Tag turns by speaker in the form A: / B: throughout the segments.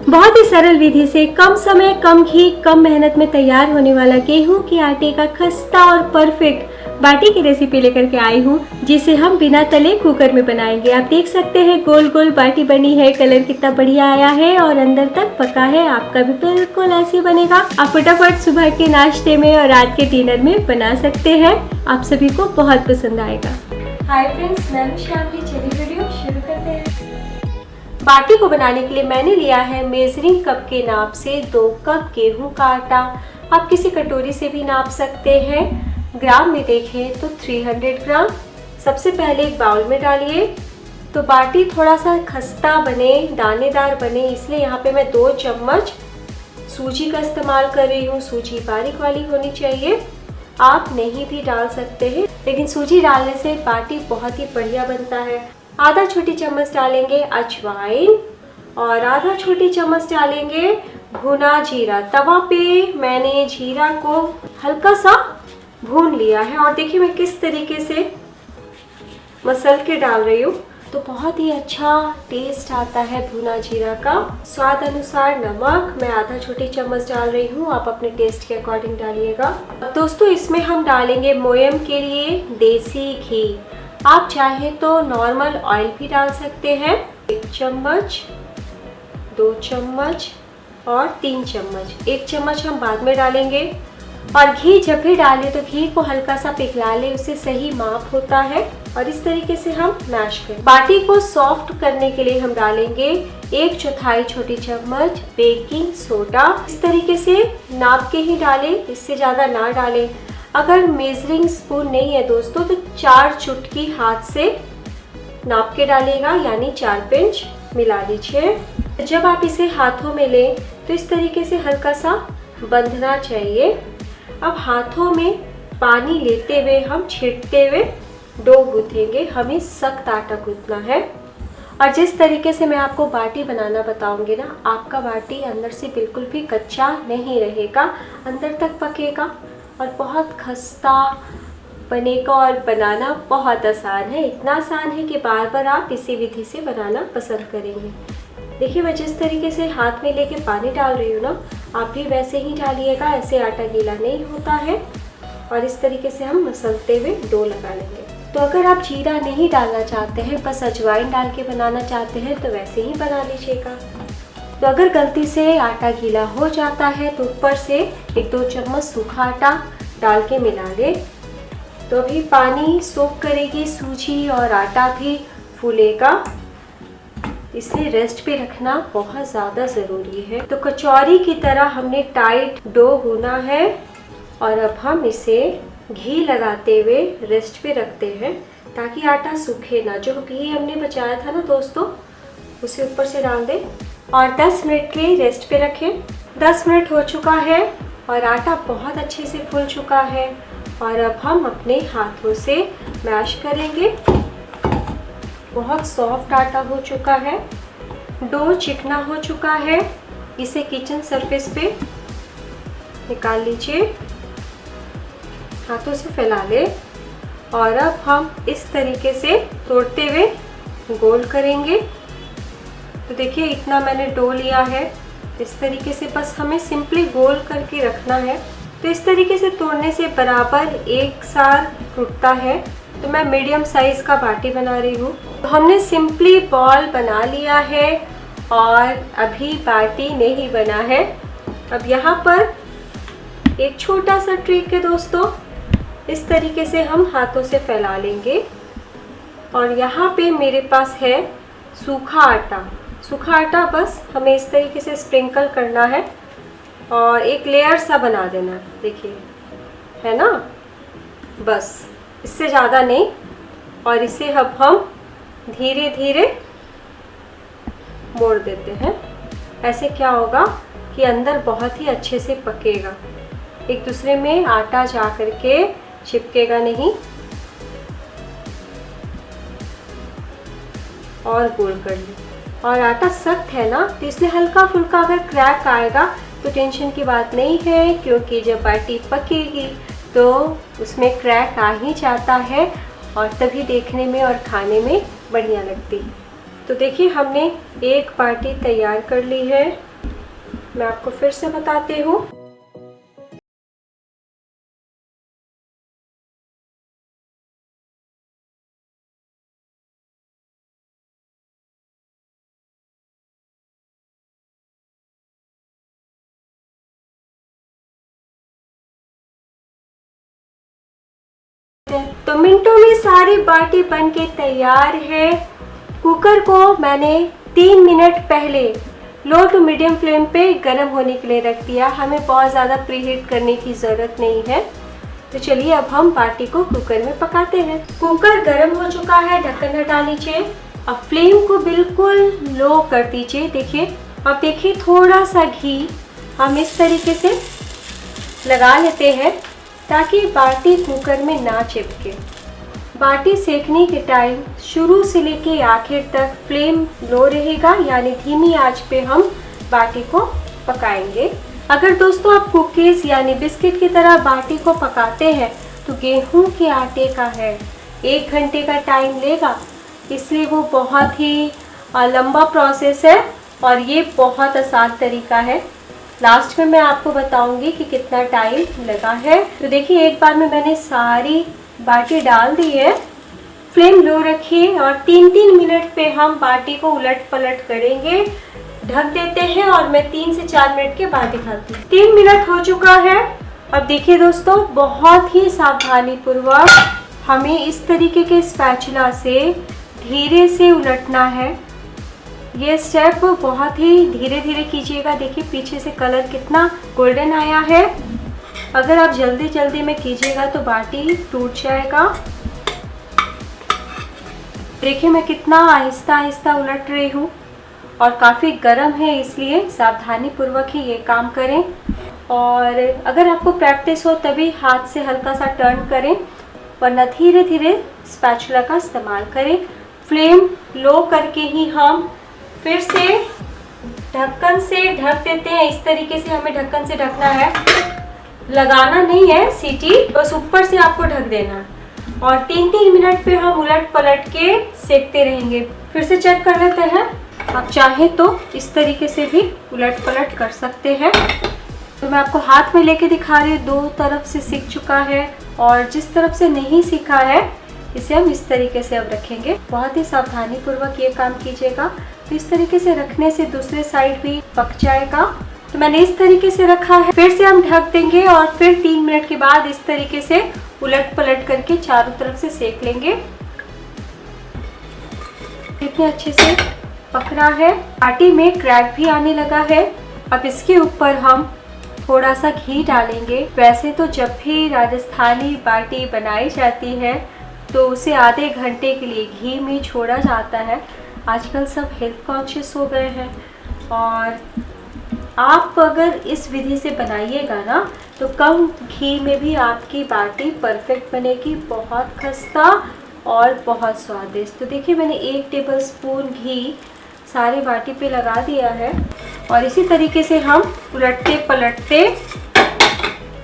A: बहुत ही सरल विधि से कम समय, कम घी, कम मेहनत में तैयार होने वाला गेहूं के आटे का खस्ता और परफेक्ट बाटी की रेसिपी लेकर के आई हूं, जिसे हम बिना तले कुकर में बनाएंगे। आप देख सकते हैं गोल गोल बाटी बनी है, कलर कितना बढ़िया आया है और अंदर तक पका है। आपका भी बिल्कुल ऐसे बनेगा। आप फटाफट सुबह के नाश्ते में और रात के डिनर में बना सकते हैं। आप सभी को बहुत पसंद आएगा। हाय फ्रेंड्स, मैं शामली। चलिए वीडियो शुरू करते हैं। बाटी को बनाने के लिए मैंने लिया है मेजरिंग कप के नाप से 2 कप गेहूं का आटा। आप किसी कटोरी से भी नाप सकते हैं। ग्राम में देखें तो 300 ग्राम। सबसे पहले एक बाउल में डालिए। तो बाटी थोड़ा सा खस्ता बने, दानेदार बने, इसलिए यहाँ पे मैं 2 चम्मच सूजी का इस्तेमाल कर रही हूँ। सूजी बारीक वाली होनी चाहिए। आप नहीं भी डाल सकते हैं, लेकिन सूजी डालने से बाटी बहुत ही बढ़िया बनता है। आधा छोटी चम्मच डालेंगे अजवाइन और आधा छोटी चम्मच डालेंगे भुना जीरा। तवा पे मैंने जीरा को हल्का सा भून लिया है और देखिए मैं किस तरीके से मसल के डाल रही हूँ। तो बहुत ही अच्छा टेस्ट आता है भुना जीरा का। स्वाद अनुसार नमक मैं आधा छोटी चम्मच डाल रही हूँ, आप अपने टेस्ट के अकॉर्डिंग डालिएगा। दोस्तों इसमें हम डालेंगे मोयम के लिए देसी घी। आप चाहे तो नॉर्मल ऑयल भी डाल सकते हैं। 1 चम्मच, 2 चम्मच और 3 चम्मच। 1 चम्मच हम बाद में डालेंगे। और घी जब भी डालें तो घी को हल्का सा पिघला लें, उससे सही माप होता है। और इस तरीके से हम मैश करें। बाटी को सॉफ्ट करने के लिए हम डालेंगे 1/4 छोटी चम्मच बेकिंग सोडा। इस तरीके से नाप के ही डालें, इससे ज़्यादा ना डालें। अगर मेजरिंग स्पून नहीं है दोस्तों तो 4 चुटकी हाथ से नाप के डालिएगा, यानी 4 पिंच मिला लीजिए। जब आप इसे हाथों में लें तो इस तरीके से हल्का सा बंधना चाहिए। अब हाथों में पानी लेते हुए हम छींटते हुए डो गूंथेंगे। हमें सख्त आटा गूंथना है। और जिस तरीके से मैं आपको बाटी बनाना बताऊंगी ना, आपका बाटी अंदर से बिल्कुल भी कच्चा नहीं रहेगा, अंदर तक पकेगा और बहुत खस्ता बनेगा। और बनाना बहुत आसान है, इतना आसान है कि बार बार आप इसी विधि से बनाना पसंद करेंगे। देखिए मैं जिस तरीके से हाथ में लेके पानी डाल रही हूँ ना, आप भी वैसे ही डालिएगा, ऐसे आटा गीला नहीं होता है। और इस तरीके से हम मसलते हुए डो लगा लेंगे। तो अगर आप जीरा नहीं डालना चाहते हैं, बस अजवाइन डाल के बनाना चाहते हैं तो वैसे ही बना लीजिएगा। तो अगर गलती से आटा गीला हो जाता है तो ऊपर से 1-2 चम्मच सूखा आटा डाल के मिला लें। तो अभी पानी सोख करेगी सूजी और आटा भी फूलेगा, इसलिए रेस्ट पे रखना बहुत ज़्यादा ज़रूरी है। तो कचौरी की तरह हमने टाइट डो गूंथा है और अब हम इसे घी लगाते हुए रेस्ट पे रखते हैं ताकि आटा सूखे ना। जो घी हमने बचाया था ना दोस्तों, उसे ऊपर से डाल दें और 10 मिनट के लिए रेस्ट पे रखें। 10 मिनट हो चुका है और आटा बहुत अच्छे से फूल चुका है। और अब हम अपने हाथों से मैश करेंगे। बहुत सॉफ्ट आटा हो चुका है, डो चिकना हो चुका है। इसे किचन सरफेस पे निकाल लीजिए, हाथों से फैला लें। और अब हम इस तरीके से तोड़ते हुए गोल करेंगे। तो देखिए इतना मैंने डो लिया है, इस तरीके से बस हमें सिंपली गोल करके रखना है। तो इस तरीके से तोड़ने से बराबर एक साथ टूटता है। तो मैं मीडियम साइज़ का बाटी बना रही हूँ। तो हमने सिंपली बॉल बना लिया है और अभी बाटी नहीं बना है। अब यहाँ पर एक छोटा सा ट्रिक है दोस्तों, इस तरीके से हम हाथों से फैला लेंगे। और यहाँ पे मेरे पास है सूखा आटा। सूखा आटा बस हमें इस तरीके से स्प्रिंकल करना है और एक लेयर सा बना देना है। देखिए है ना, बस इससे ज़्यादा नहीं। और इसे अब हम धीरे धीरे मोड़ देते हैं। ऐसे क्या होगा कि अंदर बहुत ही अच्छे से पकेगा, एक दूसरे में आटा जा करके चिपकेगा नहीं। और गोल कर ली। और आटा सख्त है ना, तो इसलिए हल्का फुल्का अगर क्रैक आएगा तो टेंशन की बात नहीं है, क्योंकि जब बाटी पकेगी तो उसमें क्रैक आ ही जाता है और तभी देखने में और खाने में बढ़िया लगती है। तो देखिए हमने एक बाटी तैयार कर ली है। मैं आपको फिर से बताती हूँ। तो मिनटों में सारी बाटी बन के तैयार है। कुकर को मैंने 3 मिनट पहले लो टू मीडियम फ्लेम पे गर्म होने के लिए रख दिया। हमें बहुत ज़्यादा प्रीहीट करने की ज़रूरत नहीं है। तो चलिए अब हम बाटी को कुकर में पकाते हैं। कुकर गर्म हो चुका है, ढक्कन हटा लीजिए। अब फ्लेम को बिल्कुल लो कर दीजिए। देखिए, अब देखिए थोड़ा सा घी हम इस तरीके से लगा लेते हैं ताकि बाटी कुकर में ना चिपके। बाटी सेकने के टाइम शुरू से लेके आखिर तक फ्लेम लो रहेगा, यानी धीमी आंच पे हम बाटी को पकाएंगे। अगर दोस्तों आप कुकीज़ यानी बिस्किट की तरह बाटी को पकाते हैं तो गेहूं के आटे का है, 1 घंटे का टाइम लेगा, इसलिए वो बहुत ही लंबा प्रोसेस है और ये बहुत आसान तरीका है। लास्ट में मैं आपको बताऊंगी कि कितना टाइम लगा है। तो देखिए एक बार में मैंने सारी बाटी डाल दी है। फ्लेम लो रखिए और 3-3 मिनट पे हम बाटी को उलट पलट करेंगे। ढक देते हैं और मैं 3 से 4 मिनट के बाद दिखाती हूँ। 3 मिनट हो चुका है। अब देखिए दोस्तों, बहुत ही सावधानी पूर्वक हमें इस तरीके के स्पैचुला से धीरे से उलटना है। ये स्टेप बहुत ही धीरे धीरे कीजिएगा। देखिए पीछे से कलर कितना गोल्डन आया है। अगर आप जल्दी जल्दी में कीजिएगा तो बाटी टूट जाएगा। देखिए मैं कितना आहिस्ता आहिस्ता उलट रही हूँ और काफ़ी गर्म है, इसलिए सावधानी पूर्वक ही ये काम करें। और अगर आपको प्रैक्टिस हो तभी हाथ से हल्का सा टर्न करें, वरना धीरे धीरे स्पैचुला का इस्तेमाल करें। फ्लेम लो करके ही हम फिर से ढक्कन से ढक देते हैं। इस तरीके से हमें ढक्कन से ढकना है, लगाना नहीं है सीटी, बस ऊपर से आपको ढक देना है। और 3-3 मिनट पे हम उलट पलट के सेकते रहेंगे। फिर से चेक कर लेते हैं। आप चाहे तो इस तरीके से भी उलट पलट कर सकते हैं। तो मैं आपको हाथ में लेके दिखा रही हूँ। 2 तरफ से सिक चुका है और जिस तरफ से नहीं सीखा है इसे हम इस तरीके से अब रखेंगे। बहुत ही सावधानी पूर्वक ये काम कीजिएगा। तो इस तरीके से रखने से दूसरे साइड भी पक जाएगा। तो मैंने इस तरीके से रखा है। फिर से हम ढक देंगे और फिर 3 मिनट के बाद इस तरीके से उलट पलट करके चारों तरफ से सेक लेंगे। कितने अच्छे से पक रहा है। बाटी में क्रैक भी आने लगा है। अब इसके ऊपर हम थोड़ा सा घी डालेंगे। वैसे तो जब भी राजस्थानी बाटी बनाई जाती है तो उसे आधे घंटे के लिए घी में छोड़ा जाता है। आजकल सब हेल्थ कॉन्शियस हो गए हैं और आप अगर इस विधि से बनाइएगा ना तो कम घी में भी आपकी बाटी परफेक्ट बनेगी, बहुत खस्ता और बहुत स्वादिष्ट। तो देखिए मैंने 1 टेबलस्पून घी सारे बाटी पे लगा दिया है और इसी तरीके से हम उलटते पलटते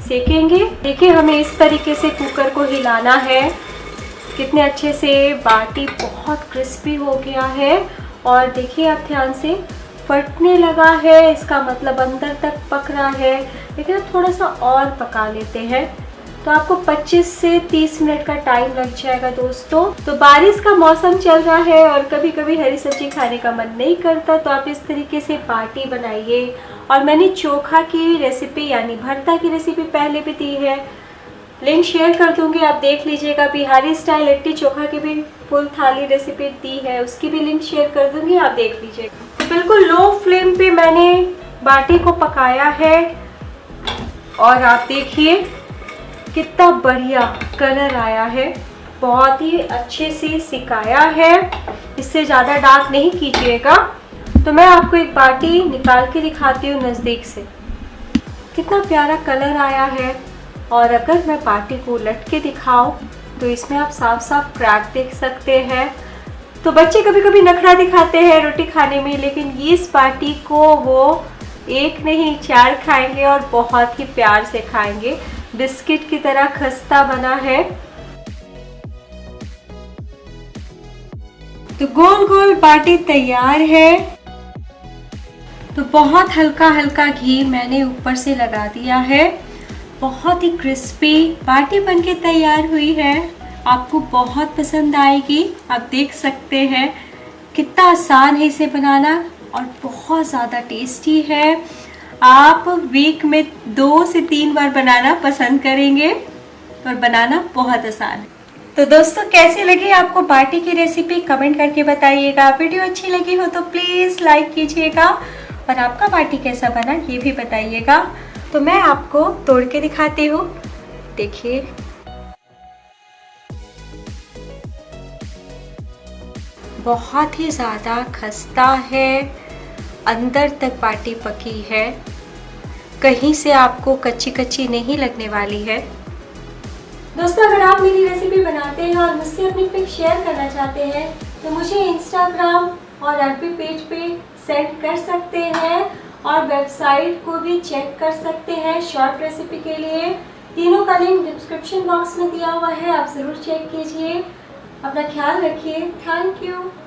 A: सेकेंगे। देखिए हमें इस तरीके से कुकर को हिलाना है। कितने अच्छे से बाटी बहुत क्रिस्पी हो गया है और देखिए आप ध्यान से फटने लगा है, इसका मतलब अंदर तक पक रहा है। लेकिन अब थोड़ा सा और पका लेते हैं तो आपको 25 से 30 मिनट का टाइम लग जाएगा दोस्तों। तो बारिश का मौसम चल रहा है और कभी कभी हरी सब्जी खाने का मन नहीं करता, तो आप इस तरीके से बाटी बनाइए। और मैंने चोखा की रेसिपी यानी भरता की रेसिपी पहले भी दी है, लिंक शेयर कर दूंगी, आप देख लीजिएगा। बिहारी स्टाइल लिट्टी चोखा की भी फुल थाली रेसिपी दी है, उसकी भी लिंक शेयर कर दूंगी, आप देख लीजिएगा। तो बिल्कुल लो फ्लेम पे मैंने बाटी को पकाया है और आप देखिए कितना बढ़िया कलर आया है। बहुत ही अच्छे से सिकाया है, इससे ज़्यादा डार्क नहीं कीजिएगा। तो मैं आपको एक बाटी निकाल के दिखाती हूँ नज़दीक से। कितना प्यारा कलर आया है। और अगर मैं बाटी को उलट के दिखाऊं तो इसमें आप साफ साफ क्रैक देख सकते हैं। तो बच्चे कभी कभी नखरा दिखाते हैं रोटी खाने में, लेकिन इस बाटी को वो 1 नहीं 4 खाएंगे और बहुत ही प्यार से खाएंगे। बिस्किट की तरह खस्ता बना है। तो गोल गोल बाटी तैयार है। तो बहुत हल्का हल्का घी मैंने ऊपर से लगा दिया है। बहुत ही क्रिस्पी बाटी बनके तैयार हुई है। आपको बहुत पसंद आएगी। आप देख सकते हैं कितना आसान है इसे बनाना और बहुत ज़्यादा टेस्टी है। आप वीक में 2 से 3 बार बनाना पसंद करेंगे और बनाना बहुत आसान है। तो दोस्तों कैसी लगी आपको बाटी की रेसिपी कमेंट करके बताइएगा। वीडियो अच्छी लगी हो तो प्लीज़ लाइक कीजिएगा और आपका बाटी कैसा बना ये भी बताइएगा। तो मैं आपको तोड़ के दिखाती हूँ। देखिए बहुत ही ज़्यादा खस्ता है, अंदर तक बाटी पकी है, कहीं से आपको कच्ची कच्ची नहीं लगने वाली है। दोस्तों अगर आप मेरी रेसिपी बनाते हैं और मुझसे अपनी पिक शेयर करना चाहते हैं तो मुझे इंस्टाग्राम और एफबी पेज पे सेंड कर सकते हैं और वेबसाइट को भी चेक कर सकते हैं शॉर्ट रेसिपी के लिए। तीनों का लिंक डिस्क्रिप्शन बॉक्स में दिया हुआ है, आप ज़रूर चेक कीजिए। अपना ख्याल रखिए। Thank you.